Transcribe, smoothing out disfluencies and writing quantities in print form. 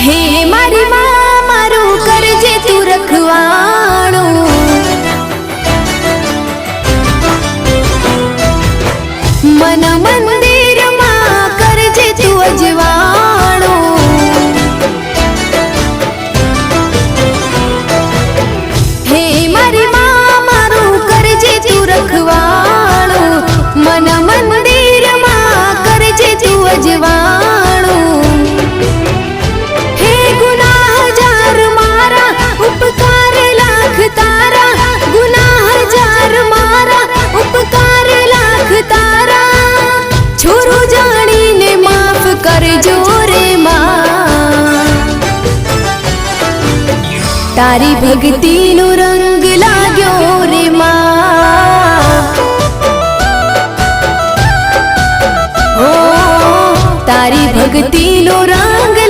હે મારી માં મારું કરજે તું રખવાણું, મન મંદિરમાં કરજે તું અજવાણું, હે મારી માં મારું કરજે તું રખવાણું, મન મંદિરમાં કરજે તું અજવાણું, હે ગુનાહ હજાર મારા ઉપકાર લાખ તારા, ગુનાહ હજાર મારા ઉપકાર લાખ તારા, છોરું જાણીને માફ કરજો રે માં, તારી ભક્તિનો રંગ લાગ્યો રે માં, ઓ તારી ભક્તિનો રંગ